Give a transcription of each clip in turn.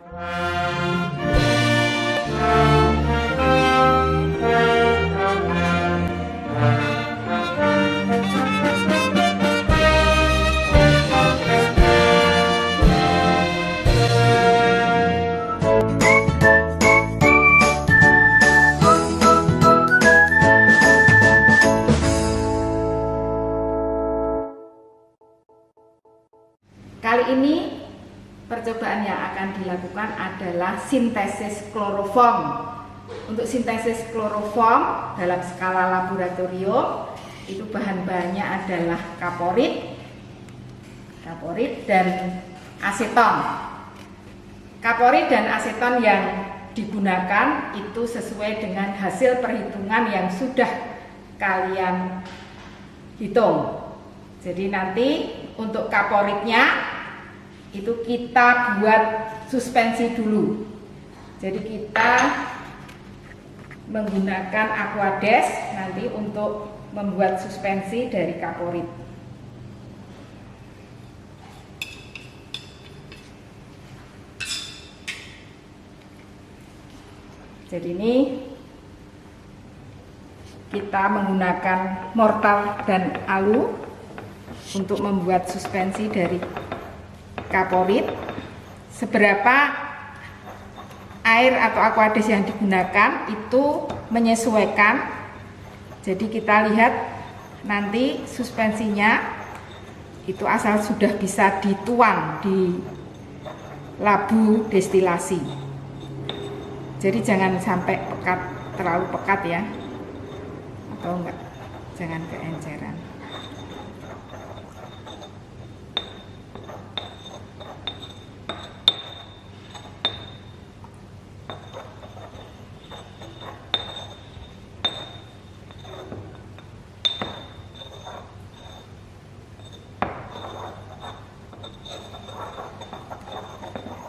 Kali ini percobaan yang akan dilakukan adalah sintesis kloroform. Untuk sintesis kloroform dalam skala laboratorium itu bahan-bahannya adalah kaporit dan aseton. Kaporit dan aseton yang digunakan itu sesuai dengan hasil perhitungan yang sudah kalian hitung. Jadi nanti untuk kaporitnya itu kita buat suspensi dulu. Jadi kita menggunakan aquades nanti untuk membuat suspensi dari kaporit. Jadi ini kita menggunakan mortar dan alu untuk membuat suspensi dari kaporit. Seberapa air atau aquades yang digunakan itu menyesuaikan. Jadi kita lihat nanti suspensinya itu asal sudah bisa dituang di labu destilasi. Jadi jangan sampai pekat, terlalu pekat ya, atau enggak, jangan keenceran.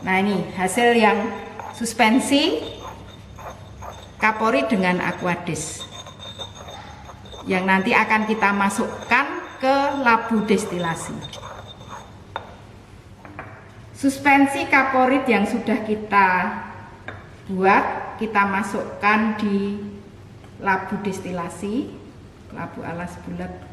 Nah ini hasil yang suspensi kaporit dengan aquades yang nanti akan kita masukkan ke labu destilasi. Suspensi kaporit yang sudah kita buat kita masukkan di labu destilasi, labu alas bulat.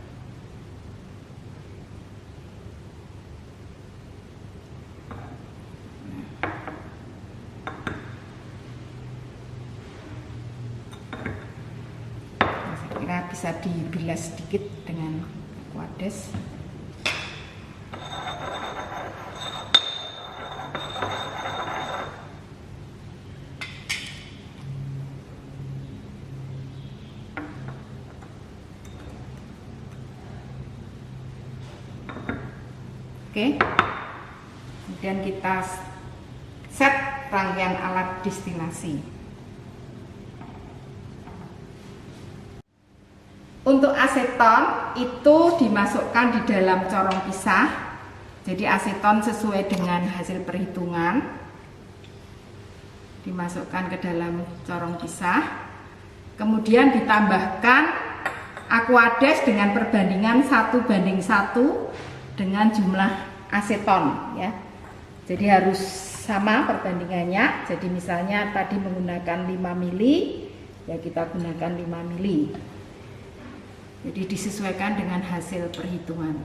Bisa dibilas sedikit dengan aquades. Oke. Kemudian kita set rangkaian alat destilasi. Untuk aseton itu dimasukkan di dalam corong pisah. Jadi aseton sesuai dengan hasil perhitungan dimasukkan ke dalam corong pisah. Kemudian ditambahkan aquades dengan perbandingan 1:1 dengan jumlah aseton ya. Jadi harus sama perbandingannya. Jadi misalnya tadi menggunakan 5 mili, ya kita gunakan 5 mili. Jadi disesuaikan dengan hasil perhitungan.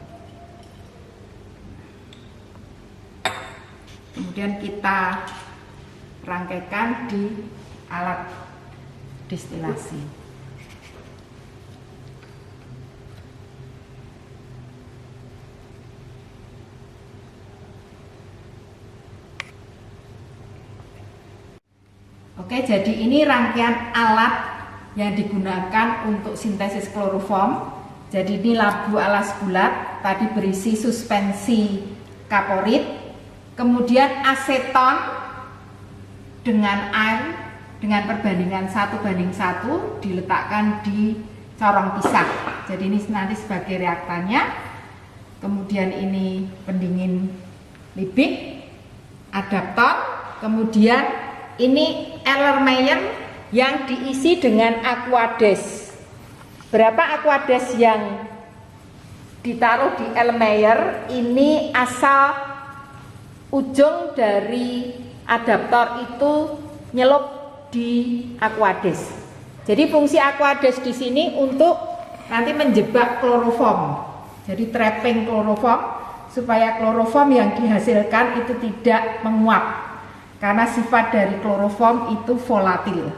Kemudian kita rangkaikan di alat destilasi. Oke, jadi ini rangkaian alat yang digunakan untuk sintesis kloroform. Jadi ini labu alas bulat, tadi berisi suspensi kaporit, kemudian aseton dengan air dengan perbandingan 1:1 diletakkan di corong pisah. Jadi ini nanti sebagai reaktannya. Kemudian ini pendingin libik, adaptor, kemudian ini Erlenmeyer yang diisi dengan aquades. Berapa aquades yang ditaruh di Erlenmeyer? Ini asal ujung dari adaptor itu nyelup di Aquades. Jadi fungsi Aquades di sini untuk nanti menjebak kloroform. Jadi trapping kloroform supaya kloroform yang dihasilkan itu tidak menguap. Karena sifat dari kloroform itu volatil.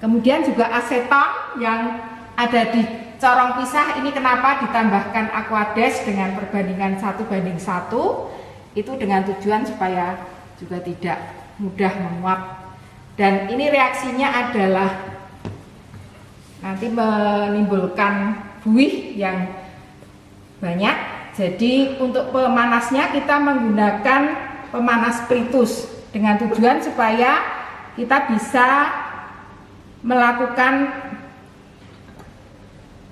Kemudian juga aseton yang ada di corong pisah ini kenapa ditambahkan Aquades dengan perbandingan 1:1 itu dengan tujuan supaya juga tidak mudah menguap. Dan ini reaksinya adalah nanti menimbulkan buih yang banyak. Jadi untuk pemanasnya kita menggunakan pemanas spiritus dengan tujuan supaya kita bisa melakukan,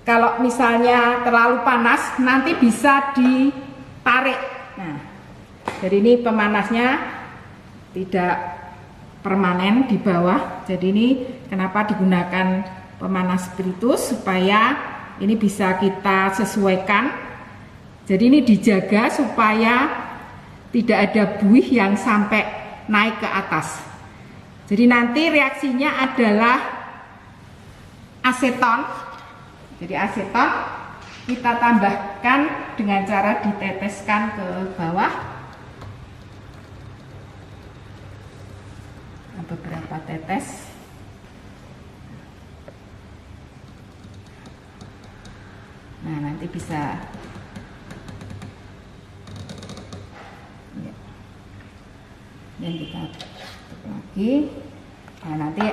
kalau misalnya terlalu panas nanti bisa ditarik. Nah, jadi ini pemanasnya tidak permanen di bawah. Jadi ini kenapa digunakan pemanas spiritus supaya ini bisa kita sesuaikan. Jadi ini dijaga supaya tidak ada buih yang sampai naik ke atas. Jadi nanti reaksinya adalah aseton. Jadi aseton kita tambahkan dengan cara diteteskan ke bawah. Beberapa tetes. Nah, nanti bisa ya. Dan kita tutup lagi. Nah, nanti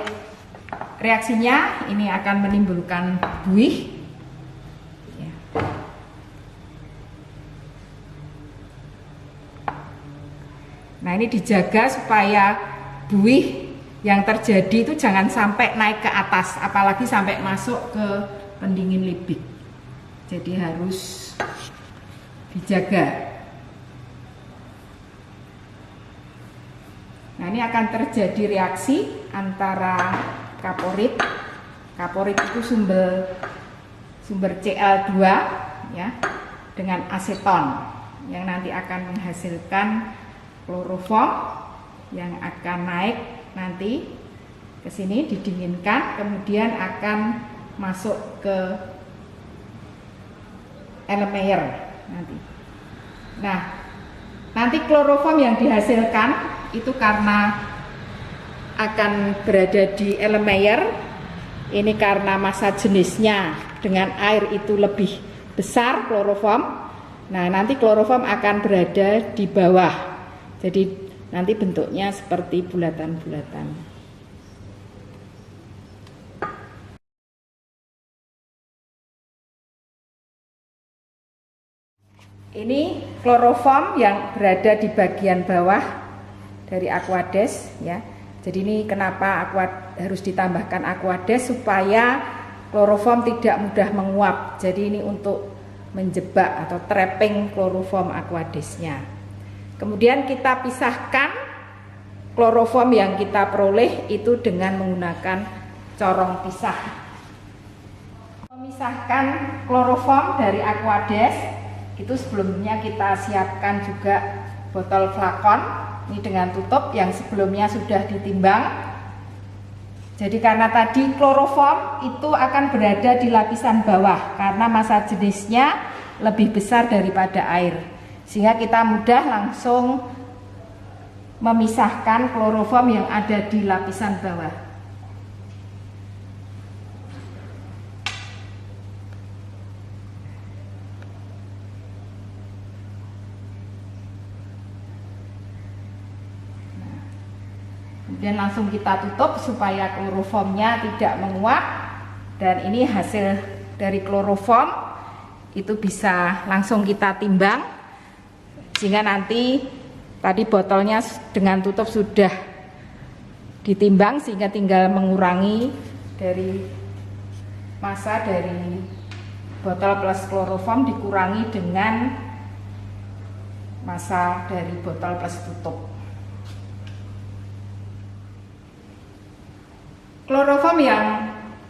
reaksinya ini akan menimbulkan buih. Ya. Nah, ini dijaga supaya buih yang terjadi itu jangan sampai naik ke atas, apalagi sampai masuk ke pendingin Liebig. Jadi harus dijaga. Nah, ini akan terjadi reaksi antara kaporit. Kaporit itu sumber Cl2 ya, dengan aseton yang nanti akan menghasilkan kloroform yang akan naik nanti ke sini didinginkan, kemudian akan masuk ke Erlenmeyer nanti. Nah, nanti kloroform yang dihasilkan itu karena akan berada di Erlenmeyer, ini karena massa jenisnya dengan air itu lebih besar kloroform. Nah, nanti kloroform akan berada di bawah. Jadi nanti bentuknya seperti bulatan-bulatan. Ini kloroform yang berada di bagian bawah dari Aquades ya. Jadi ini kenapa harus ditambahkan Aquades supaya kloroform tidak mudah menguap. Jadi ini untuk menjebak atau trapping kloroform Aquadesnya. Kemudian kita pisahkan kloroform yang kita peroleh itu dengan menggunakan corong pisah. Memisahkan kloroform dari Aquades itu sebelumnya kita siapkan juga botol flakon ini dengan tutup yang sebelumnya sudah ditimbang. Jadi karena tadi kloroform itu akan berada di lapisan bawah karena massa jenisnya lebih besar daripada air. Sehingga kita mudah langsung memisahkan kloroform yang ada di lapisan bawah. Nah, kemudian langsung kita tutup supaya kloroformnya tidak menguap. Dan ini hasil dari kloroform itu bisa langsung kita timbang. Sehingga nanti tadi botolnya dengan tutup sudah ditimbang sehingga tinggal mengurangi dari massa dari botol plus kloroform dikurangi dengan massa dari botol plus tutup. Kloroform yang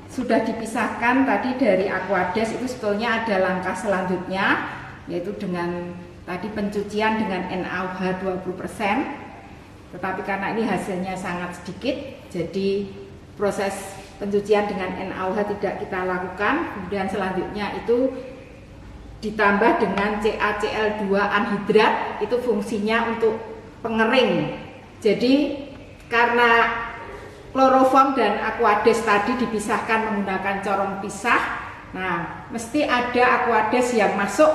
sudah dipisahkan tadi dari Aquades itu sebetulnya ada langkah selanjutnya, yaitu dengan tadi pencucian dengan NaOH 20%. Tetapi karena ini hasilnya sangat sedikit, jadi proses pencucian dengan NaOH tidak kita lakukan. Kemudian selanjutnya itu ditambah dengan CaCl2 anhidrat, itu fungsinya untuk pengering. Jadi karena kloroform dan aquades tadi dipisahkan menggunakan corong pisah, nah mesti ada aquades yang masuk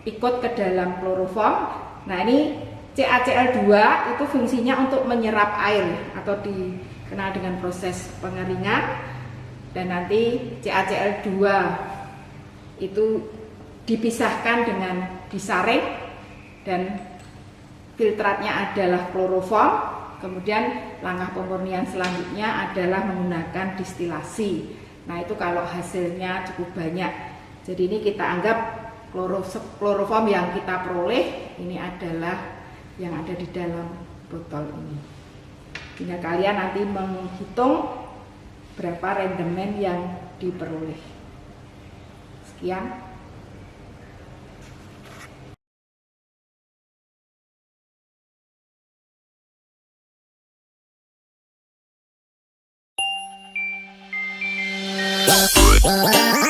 ikut ke dalam kloroform. Nah ini CaCl2 itu fungsinya untuk menyerap air atau dikenal dengan proses pengeringan, dan nanti CaCl2 itu dipisahkan dengan disaring dan filtratnya adalah kloroform. Kemudian langkah pemurnian selanjutnya adalah menggunakan distilasi. Nah itu kalau hasilnya cukup banyak. Jadi ini kita anggap kloroform yang kita peroleh ini adalah yang ada di dalam botol ini. Tinggal kalian nanti menghitung berapa rendemen yang diperoleh. Sekian. Wow.